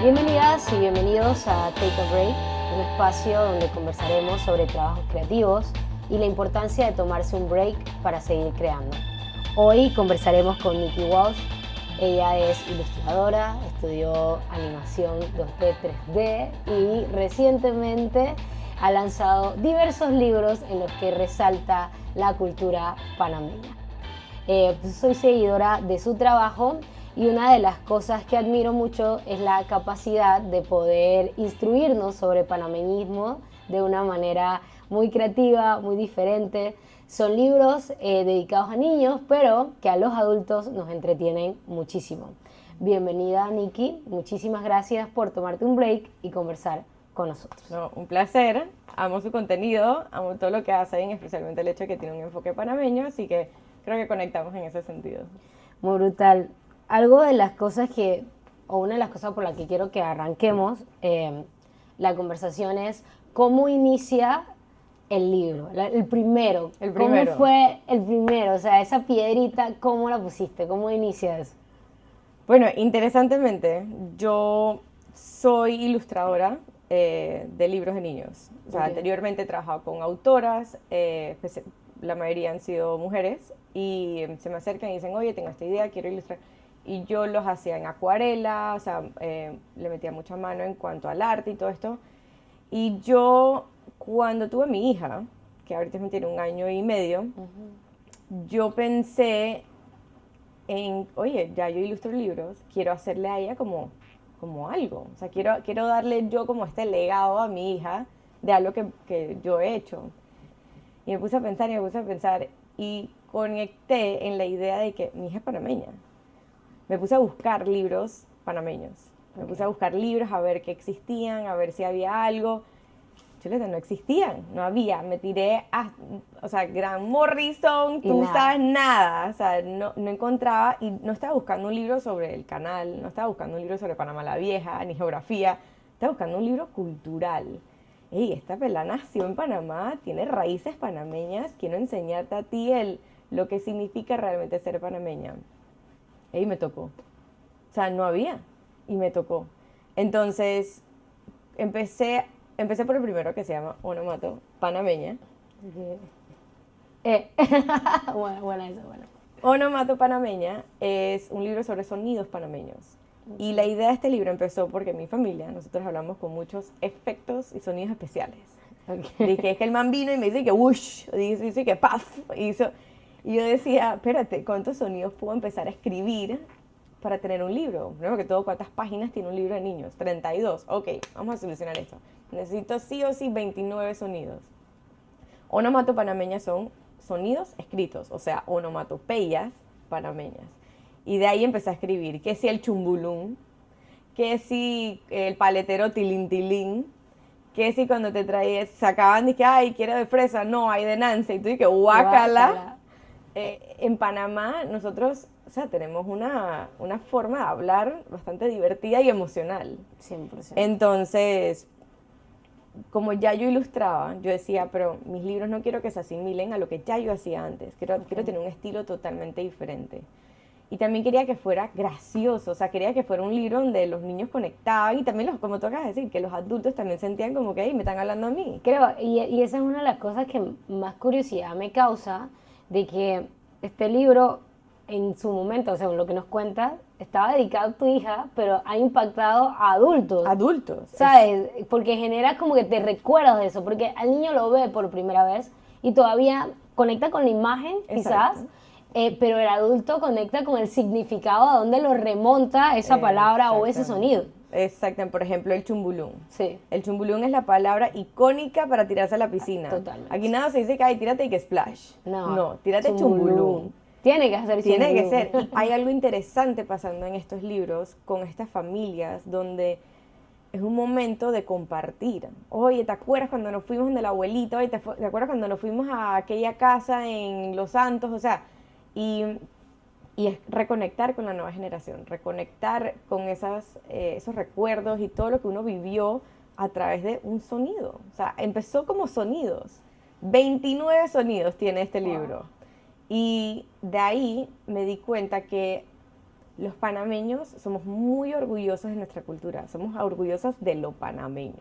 Bienvenidas y bienvenidos a Take a Break, un espacio donde conversaremos sobre trabajos creativos y la importancia de tomarse un break para seguir creando. Hoy conversaremos con Nikki Walsh. Ella es ilustradora, estudió animación 2D, 3D y recientemente ha lanzado diversos libros en los que resalta la cultura panameña. Soy seguidora de su trabajo y una de las cosas que admiro mucho es la capacidad de poder instruirnos sobre panameñismo de una manera muy creativa, muy diferente. Son libros dedicados a niños, pero que a los adultos nos entretienen muchísimo. Bienvenida, Nikki. Muchísimas gracias por tomarte un break y conversar con nosotros. No, un placer. Amo su contenido, amo todo lo que hacen, especialmente el hecho de que tiene un enfoque panameño, así que creo que conectamos en ese sentido. Muy brutal. Algo de las cosas una de las cosas por las que quiero que arranquemos la conversación es cómo inicia el libro, el primero. El primero. ¿Cómo fue el primero? O sea, esa piedrita, ¿cómo la pusiste? ¿Cómo inicias? Bueno, interesantemente, yo soy ilustradora de libros de niños. O sea, Ok. anteriormente he trabajado con autoras, pues, la mayoría han sido mujeres, y se me acercan y dicen, oye, tengo esta idea, quiero ilustrar. Y yo los hacía en acuarela, o sea, le metía mucha mano en cuanto al arte y todo esto. Y yo, cuando tuve a mi hija, que ahorita tiene 1 año y medio, yo pensé en, oye, ya yo ilustro libros, quiero hacerle a ella como algo. O sea, quiero darle yo como este legado a mi hija de algo que yo he hecho. Y me puse a pensar y me puse a pensar y conecté en la idea de que mi hija es panameña. Me puse a buscar libros panameños. Me puse a buscar libros a ver qué existían, a ver si había algo. Chuleta, no existían, no había. Me tiré a, o sea, Grant Morrison, Y tú nada. sabes nada. O sea, no encontraba y no estaba buscando un libro sobre el canal, no estaba buscando un libro sobre Panamá la Vieja, ni geografía. Estaba buscando un libro cultural. Ey, esta pelada nació en Panamá, tiene raíces panameñas, quiero enseñarte a ti lo que significa realmente ser panameña. Y me tocó. O sea, no había. Y me tocó. Entonces, empecé por el primero que se llama Onomato Panameña. Eh, buena eso, buena. Onomato Panameña es un libro sobre sonidos panameños. Y la idea de este libro empezó porque en mi familia nosotros hablamos con muchos efectos y sonidos especiales. Okay. Dije, es que el man vino y me dice que whoosh, dice que paf, y yo decía, espérate, ¿cuántos sonidos puedo empezar a escribir para tener un libro? Primero que todo, ¿cuántas páginas tiene un libro de niños? 32. Ok, vamos a solucionar esto. Necesito sí o sí 29 sonidos. Onomato panameña son sonidos escritos, o sea, onomatopeyas panameñas. Y de ahí empecé a escribir, que si el chumbulún, que si el paletero tilintilín, que si cuando te traías, sacaban, dije, ay, quiero de fresa, no, hay de Nancy, y tú dices, guácala. En Panamá nosotros, o sea, tenemos una forma de hablar bastante divertida y emocional. 100%. Entonces, como ya yo ilustraba, yo decía, pero mis libros no quiero que se asimilen a lo que ya yo hacía antes, quiero tener un estilo totalmente diferente. Y también quería que fuera gracioso, o sea, quería que fuera un libro donde los niños conectaban y también, como tú acabas de decir, que los adultos también sentían como que, hey, me están hablando a mí. Creo, y esa es una de las cosas que más curiosidad me causa, de que este libro, en su momento, según lo que nos cuentas, estaba dedicado a tu hija, pero ha impactado a adultos, Adultos. ¿sabes? Porque genera como que te recuerdas de eso, porque al niño lo ve por primera vez y todavía conecta con la imagen, quizás, Exacto. pero el adulto conecta con el significado a dónde lo remonta esa palabra o ese sonido. Exactamente, por ejemplo, el chumbulún. Sí. El chumbulún es la palabra icónica para tirarse a la piscina. Totalmente. Aquí nada se dice que, ay, tírate y que splash. No, tírate chumbulún. Tiene que ser Tiene que chumbulún. ser. Y hay algo interesante pasando en estos libros con estas familias donde es un momento de compartir. Oye, ¿te acuerdas cuando nos fuimos de la abuelita? Oye, ¿te acuerdas cuando nos fuimos a aquella casa en Los Santos? O sea, y es reconectar con la nueva generación, reconectar con esos recuerdos y todo lo que uno vivió a través de un sonido. O sea, empezó como sonidos. 29 sonidos tiene este libro. Y de ahí me di cuenta que los panameños somos muy orgullosos de nuestra cultura, somos orgullosas de lo panameño.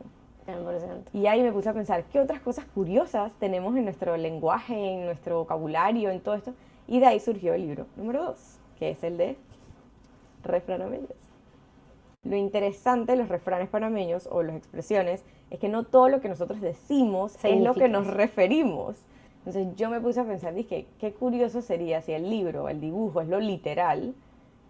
100%. Y ahí me puse a pensar, ¿qué otras cosas curiosas tenemos en nuestro lenguaje, en nuestro vocabulario, en todo esto? Y de ahí surgió el libro número 2, que es el de refranameños. Lo interesante de los refranes panameños o las expresiones es que no todo lo que nosotros decimos es lo que nos referimos. Entonces yo me puse a pensar, dije, qué curioso sería si el libro, el dibujo es lo literal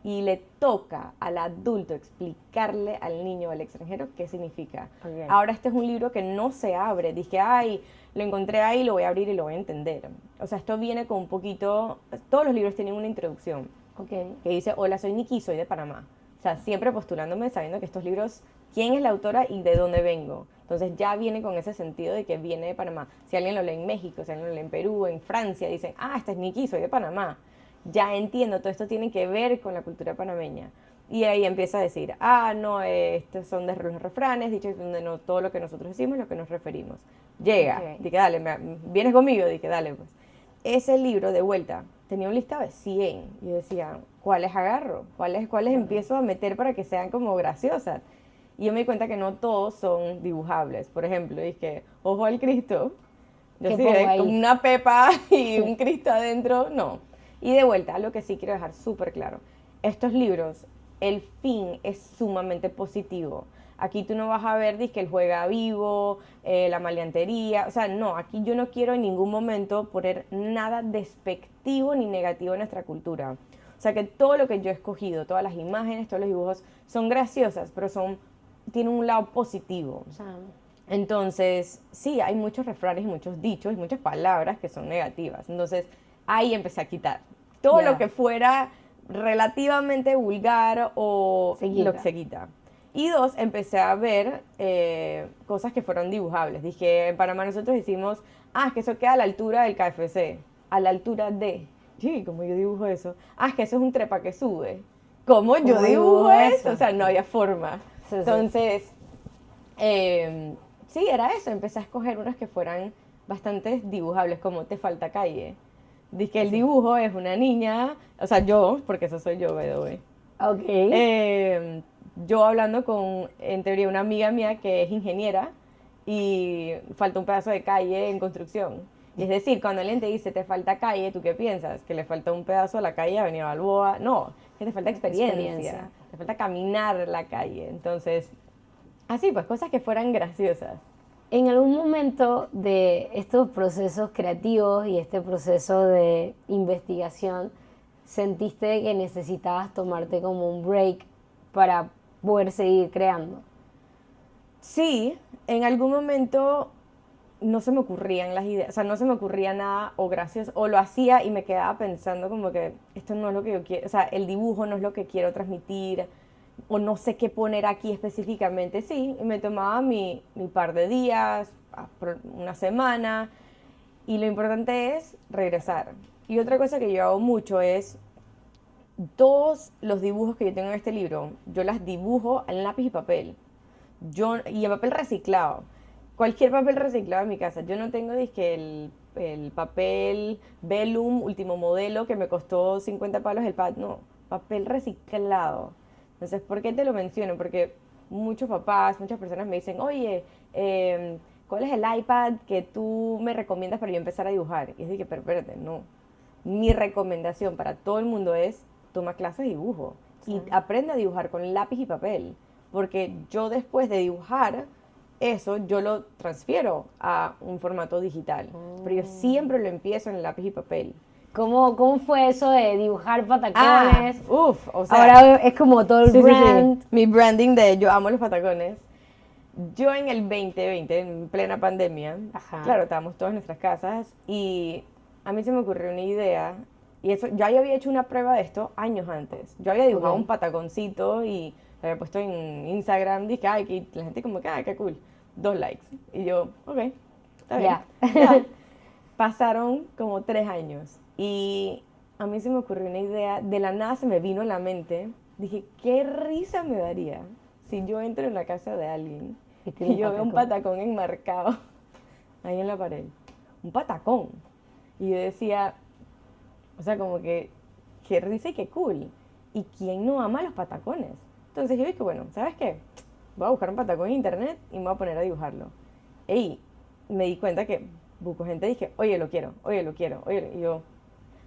y le toca al adulto explicarle al niño o al extranjero qué significa. Okay. Ahora este es un libro que no se abre, dije, ay, lo encontré ahí, lo voy a abrir y lo voy a entender. O sea, esto viene con un poquito, todos los libros tienen una introducción Okay. que dice, hola, soy Nikki, soy de Panamá. O sea, siempre postulándome, sabiendo que estos libros, quién es la autora y de dónde vengo. Entonces ya viene con ese sentido de que viene de Panamá. Si alguien lo lee en México, si alguien lo lee en Perú, en Francia, dicen, ah, esta es Nikki, soy de Panamá. Ya entiendo, todo esto tiene que ver con la cultura panameña. Y ahí empieza a decir, ah, no, estos son de los refranes, dichos donde no todo lo que nosotros decimos es lo que nos referimos. Llega, Okay. dije, dale, vienes conmigo, dije, dale, pues. Ese libro, de vuelta, tenía un listado de 100. Y yo decía, ¿cuáles agarro? ¿Cuáles empiezo a meter para que sean como graciosas? Y yo me di cuenta que no todos son dibujables. Por ejemplo, dije, ojo al Cristo. Yo ¿Qué sí, pongo ahí? con una pepa y un Cristo adentro, no. Y de vuelta, lo que sí quiero dejar súper claro. Estos libros, el fin es sumamente positivo. Aquí tú no vas a ver, dizque el juega vivo, la maleantería. O sea, no, aquí yo no quiero en ningún momento poner nada despectivo ni negativo en nuestra cultura. O sea, que todo lo que yo he escogido, todas las imágenes, todos los dibujos, son graciosas, pero tienen un lado positivo. O sea, Entonces, sí, hay muchos refranes y muchos dichos y muchas palabras que son negativas. Entonces, ahí empecé a quitar. Todo Ya. lo que fuera relativamente vulgar o Se lo quita. que se quita. Y dos, empecé a ver cosas que fueron dibujables. Dije, en Panamá nosotros decimos, ah, es que eso queda a la altura del KFC, a la altura de. Sí, ¿cómo yo dibujo eso? Ah, es que eso es un trepa que sube. ¿Cómo yo ¿Cómo dibujo dibujo eso? eso? O sea, no había forma. Sí, sí. Entonces, sí, era eso. Empecé a escoger unas que fueran bastante dibujables, como Te falta calle. Dice que el dibujo es una niña, o sea, yo, porque eso soy yo, by the way. Ok. Yo hablando con, en teoría, una amiga mía que es ingeniera y falta un pedazo de calle en construcción. Y es decir, cuando alguien te dice te falta calle, ¿tú qué piensas? ¿Que le falta un pedazo a la calle Avenida Balboa? No, que te falta experiencia. Te falta caminar la calle. Entonces, así pues, cosas que fueran graciosas. En algún momento de estos procesos creativos y este proceso de investigación, ¿sentiste que necesitabas tomarte como un break para poder seguir creando? Sí, en algún momento no se me ocurrían las ideas, o sea, no se me ocurría nada o gracias, o lo hacía y me quedaba pensando como que esto no es lo que yo quiero, o sea, el dibujo no es lo que quiero transmitir, o no sé qué poner aquí específicamente, sí, y me tomaba mi par de días, una semana, y lo importante es regresar. Y otra cosa que yo hago mucho es, todos los dibujos que yo tengo en este libro, yo las dibujo en lápiz y papel. Y en papel reciclado. Cualquier papel reciclado en mi casa. Yo no tengo, dizque, el papel Vellum último modelo que me costó 50 palos el pad. No, papel reciclado. Entonces, ¿por qué te lo menciono? Porque muchos papás, muchas personas me dicen, oye, ¿cuál es el iPad que tú me recomiendas para yo empezar a dibujar? Y es de que, pero espérate, no. Mi recomendación para todo el mundo es, toma clases de dibujo y aprende a dibujar con lápiz y papel. Porque yo después de dibujar eso, yo lo transfiero a un formato digital. Pero yo siempre lo empiezo en lápiz y papel. ¿Cómo fue eso de dibujar patacones? O sea, ahora es como todo el sí, brand. sí. Mi branding de yo amo los patacones. Yo en el 2020, en plena pandemia, Ajá. claro, estábamos todos en nuestras casas y a mí se me ocurrió una idea. Y eso, ya yo había hecho una prueba de esto años antes. Yo había dibujado Ok. un pataconcito y lo había puesto en Instagram. Dije, ay, que la gente como que, ay, qué cool. 2 likes. Y yo, ok, está bien. Ya. Ya. Pasaron como 3 años y a mí se me ocurrió una idea, de la nada se me vino a la mente. Dije, qué risa me daría si yo entro en la casa de alguien Y tiene y un yo veo un patacón. patacón enmarcado ahí en la pared. Un patacón. Y yo decía, o sea, como que, qué risa y qué cool. ¿Y quién no ama los patacones? Entonces yo dije, bueno, ¿sabes qué? Voy a buscar un patacón en internet y me voy a poner a dibujarlo. Y me di cuenta que busco gente y dije, oye, lo quiero, oye, lo quiero, oye, y yo,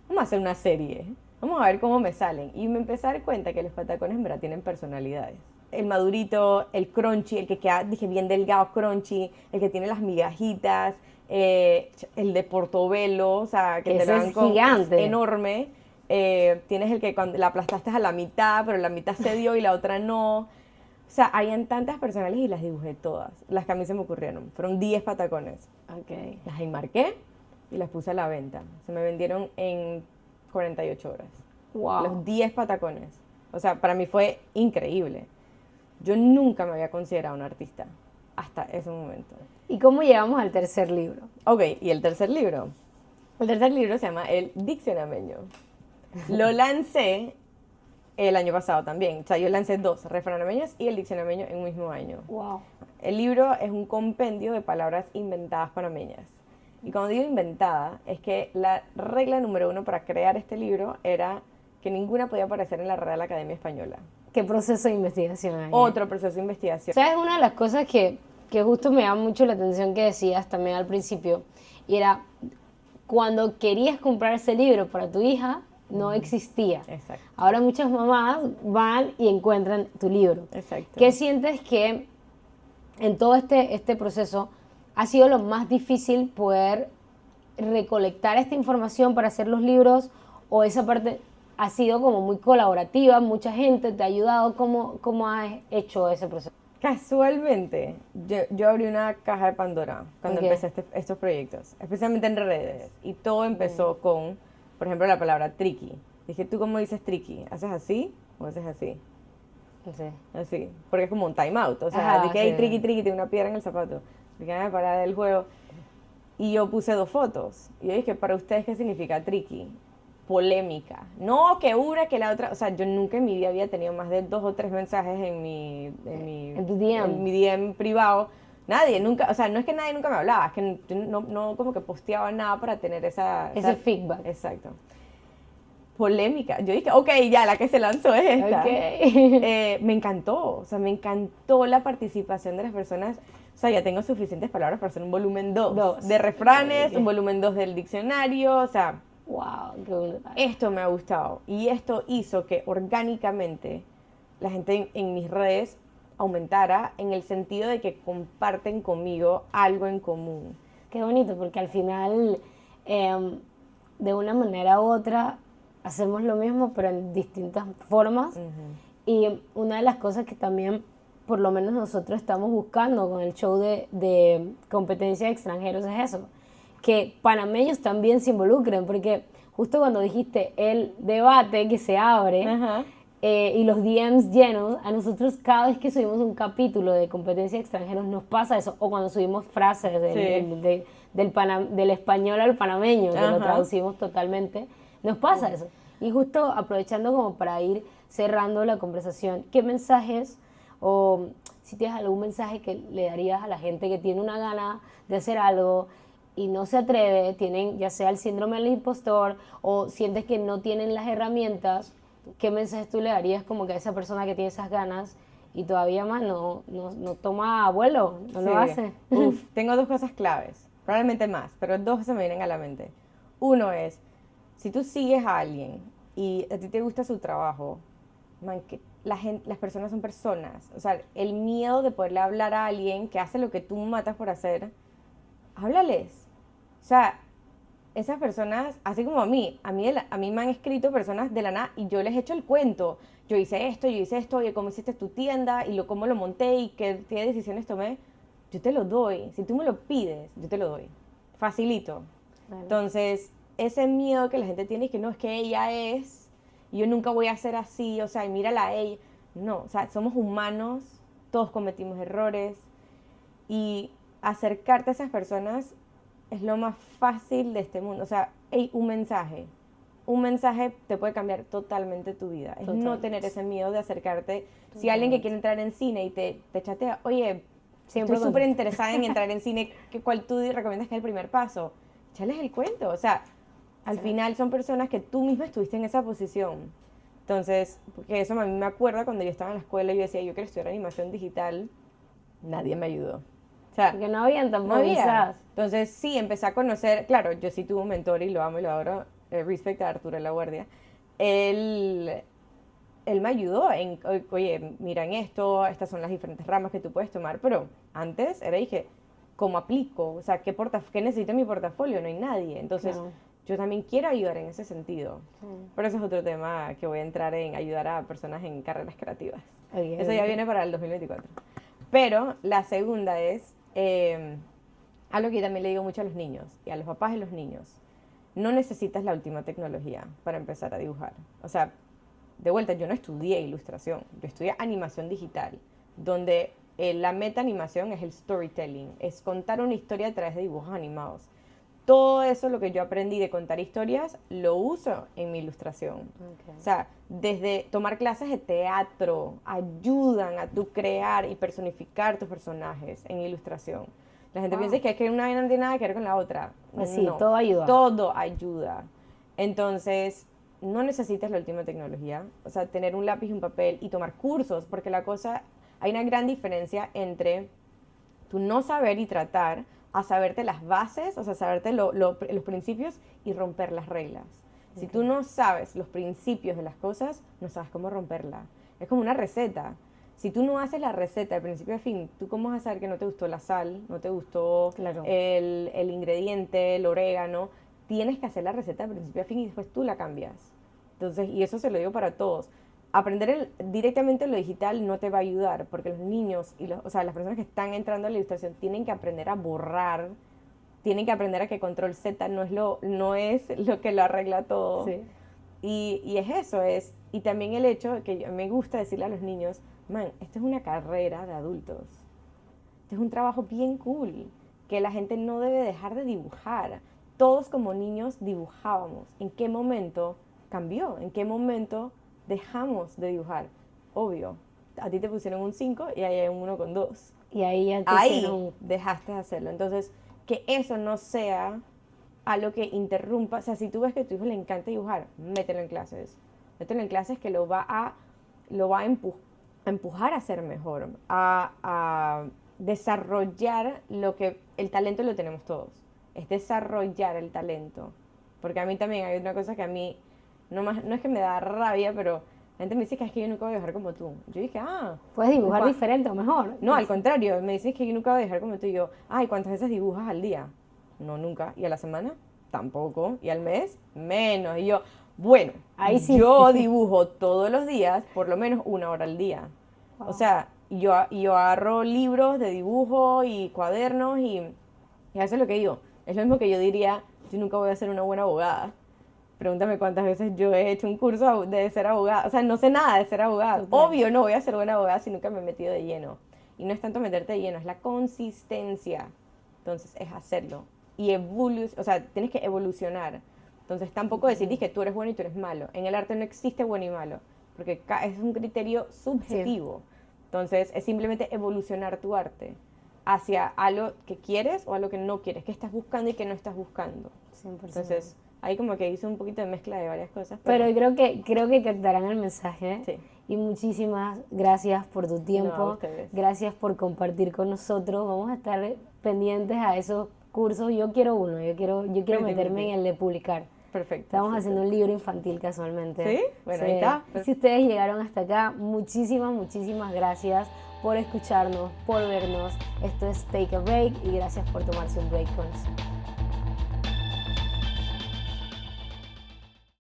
vamos a hacer una serie, vamos a ver cómo me salen. Y me empecé a dar cuenta que los patacones en verdad tienen personalidades. El madurito, el crunchy, el que queda, dije, bien delgado, crunchy, el que tiene las migajitas, el de Portobelo, o sea, que te ese lo es dan con, gigante. es enorme. Tienes el que cuando la aplastaste a la mitad, pero la mitad se dio y la otra no. O sea, habían tantas personales y las dibujé todas. Las que a mí se me ocurrieron. Fueron 10 patacones. Okay. Las enmarqué y las puse a la venta. Se me vendieron en 48 horas. Wow. Los 10 patacones. O sea, para mí fue increíble. Yo nunca me había considerado un artista hasta ese momento. ¿Y cómo llegamos al tercer libro? Ok, y el tercer libro. El tercer libro se llama El Diccionameño. Lo lancé el año pasado también. O sea, yo lancé 2, refranameños y el diccionameño en un mismo año. Wow. El libro es un compendio de palabras inventadas panameñas. Y cuando digo inventada, es que la regla número 1 para crear este libro era que ninguna podía aparecer en la Real Academia Española. ¿Qué proceso de investigación hay? Otro proceso de investigación. ¿Sabes? Una de las cosas que justo me llama mucho la atención que decías también al principio, y era cuando querías comprar ese libro para tu hija, no existía. Exacto. Ahora muchas mamás van y encuentran tu libro. Exacto. ¿Qué sientes que en todo este proceso ha sido lo más difícil poder recolectar esta información para hacer los libros, o esa parte ha sido como muy colaborativa, mucha gente te ha ayudado? ¿Cómo has hecho ese proceso? Casualmente, yo abrí una caja de Pandora cuando Ok. empecé estos proyectos, especialmente en redes. Y todo empezó con, por ejemplo, la palabra tricky. Dije, ¿tú cómo dices tricky? ¿Haces así o haces así? Sí. Así, porque es como un time out. O sea, Ajá, de que hay sí. tricky, tricky, tengo una piedra en el zapato. De que me parar del juego. Y yo puse 2 fotos. Y yo dije, ¿para ustedes qué significa tricky? Polémica. No que una, que la otra. O sea, yo nunca en mi vida había tenido más de 2 o 3 mensajes En tu DM. en mi DM privado. Nadie, nunca, o sea, no es que nadie nunca me hablaba, es que yo no como que posteaba nada para tener Ese feedback. Exacto. Polémica. Yo dije, ok, ya, la que se lanzó es esta. Ok. Me encantó, o sea, me encantó la participación de las personas. O sea, ya tengo suficientes palabras para hacer un volumen 2 de refranes, Ok. un volumen 2 del diccionario, o sea, Wow, qué brutal. esto me ha gustado y esto hizo que orgánicamente la gente en mis redes aumentara en el sentido de que comparten conmigo algo en común. Qué bonito, porque al final, de una manera u otra, hacemos lo mismo, pero en distintas formas. Y una de las cosas que también, por lo menos nosotros estamos buscando con el show de competencia de extranjeros, es eso, que panameños también se involucren, porque justo cuando dijiste el debate que se abre, Ajá. y los DMs llenos, a nosotros cada vez que subimos un capítulo de competencia de extranjeros nos pasa eso, o cuando subimos frases del español al panameño, que lo Ajá. traducimos totalmente, nos pasa eso. Y justo aprovechando como para ir cerrando la conversación, ¿qué mensajes, o si tienes algún mensaje que le darías a la gente que tiene una gana de hacer algo y no se atreve, tienen ya sea el síndrome del impostor o sientes que no tienen las herramientas? ¿Qué mensajes tú le darías como que a esa persona que tiene esas ganas y todavía más no toma vuelo, no lo hace? Uf, tengo 2 cosas claves, probablemente más, pero 2 se me vienen a la mente. Uno es, si tú sigues a alguien y a ti te gusta su trabajo, man, que las personas son personas. O sea, el miedo de poderle hablar a alguien que hace lo que tú matas por hacer, háblales. O sea, esas personas, así como a mí me han escrito personas de la nada y yo les he hecho el cuento. Yo hice esto, oye, cómo hiciste tu tienda y cómo lo monté y qué decisiones tomé. Yo te lo doy. Si tú me lo pides, yo te lo doy. Facilito. Claro. Entonces, ese miedo que la gente tiene es que no, es que ella es, y yo nunca voy a ser así, o sea, y mírala a ella. No, o sea, somos humanos, todos cometimos errores y acercarte a esas personas es lo más fácil de este mundo. O sea, hey, un mensaje te puede cambiar totalmente tu vida. Es no tener ese miedo de acercarte. Si alguien que quiere entrar en cine y te chatea, oye, Siempre estoy súper interesada en entrar en cine, ¿cuál tú recomiendas que es el primer paso? Échales el cuento. O sea, al final son personas que tú misma estuviste en esa posición. Entonces, porque eso a mí me acuerda cuando yo estaba en la escuela y yo decía, yo quiero estudiar animación digital, nadie me ayudó. O sea, Porque no habían tampoco no había. quizás. Entonces, sí, empecé a conocer, claro, yo sí tuve un mentor y lo amo y lo adoro, respect a Arturo de la Guardia. Él, él me ayudó en, oye, mira en esto, estas son las diferentes ramas que tú puedes tomar, pero antes era, dije, ¿cómo aplico? O sea, ¿qué necesita mi portafolio? No hay nadie. Entonces, Claro. yo también quiero ayudar en ese sentido. Sí. Pero ese es otro tema que voy a entrar en ayudar a personas en carreras creativas. Ok, Eso ya ok. viene para el 2024. Pero la segunda es algo que yo también le digo mucho a los niños y a los papás de los niños. No necesitas la última tecnología para empezar a dibujar. O sea, de vuelta, yo no estudié ilustración, yo estudié animación digital, donde la meta animación es el storytelling, es contar una historia a través de dibujos animados. Todo eso, lo que yo aprendí de contar historias, lo uso en mi ilustración. Ok. O sea, desde tomar clases de teatro, ayudan a tú crear y personificar tus personajes en ilustración. La gente Wow. piensa que una vaina no tiene nada que ver con la otra. Pues sí, No, todo ayuda. todo ayuda. Entonces, no necesitas la última tecnología. O sea, tener un lápiz y un papel y tomar cursos, porque la cosa, hay una gran diferencia entre tu no saber y tratar a saberte las bases, o sea, saberte los principios y romper las reglas. Si tú no sabes los principios de las cosas, no sabes cómo romperla. Es como una receta. Si tú no haces la receta de principio a fin, ¿tú cómo vas a saber que no te gustó la sal, no te gustó Claro. el ingrediente, el orégano? Tienes que hacer la receta de principio a fin y después tú la cambias. Entonces, y eso se lo digo para todos. Aprender directamente lo digital no te va a ayudar, porque los niños y o sea, las personas que están entrando a la ilustración tienen que aprender a borrar, tienen que aprender a que control Z no es lo que lo arregla todo. Sí. Y es eso, y también el hecho que me gusta decirle a los niños, man, esto es una carrera de adultos, esto es un trabajo bien cool, que la gente no debe dejar de dibujar. Todos como niños dibujábamos. ¿En qué momento cambió? ¿En qué momento dejamos de dibujar? Obvio, a ti te pusieron un 5 y ahí hay un 1,2. Y ahí ya te Ahí hicieron- dejaste de hacerlo. Entonces, que eso no sea algo que interrumpa. O sea, si tú ves que a tu hijo le encanta dibujar, mételo en clases. Mételo en clases que lo va a empujar a ser mejor, a desarrollar el talento lo tenemos todos. Es desarrollar el talento. Porque a mí también hay una cosa que a mí, no es que me da rabia, pero la gente me dice que es que yo nunca voy a dibujar como tú. Yo dije, Puedes dibujar Juan- diferente o mejor. no, al contrario, me dices que yo nunca voy a dibujar como tú y yo, ay, ¿cuántas veces dibujas al día? No, nunca. ¿Y a la semana? Tampoco. ¿Y al mes? Menos. Y yo, bueno, Ahí sí. yo dibujo todos los días, por lo menos 1 hora al día. Wow. O sea, yo agarro libros de dibujo y cuadernos y eso es lo que digo. Es lo mismo que yo diría, yo nunca voy a ser una buena abogada. Pregúntame cuántas veces yo he hecho un curso de ser abogada. O sea, no sé nada de ser abogada. Total. Obvio no voy a ser buena abogada si nunca me he metido de lleno. Y no es tanto meterte de lleno, es la consistencia. Entonces, es hacerlo. Y o sea, tienes que evolucionar. Entonces, tampoco decir que tú eres bueno y tú eres malo. En el arte no existe bueno y malo, porque es un criterio subjetivo. Entonces, es simplemente evolucionar tu arte hacia algo que quieres o algo que no quieres, que estás buscando y que no estás buscando. 100%. Entonces, ahí como que hice un poquito de mezcla de varias cosas. Pero creo que captarán el mensaje. Sí. Y muchísimas gracias por tu No, a tiempo. ustedes. Gracias por compartir con nosotros. Vamos a estar pendientes a esos cursos. Yo quiero uno. Yo quiero meterme en el de publicar. Perfecto. Estamos súper. haciendo un libro infantil casualmente. ¿Sí? Bueno, ahí está. Si ustedes llegaron hasta acá, muchísimas gracias por escucharnos, por vernos. Esto es Take a Break y gracias por tomarse un break con nosotros.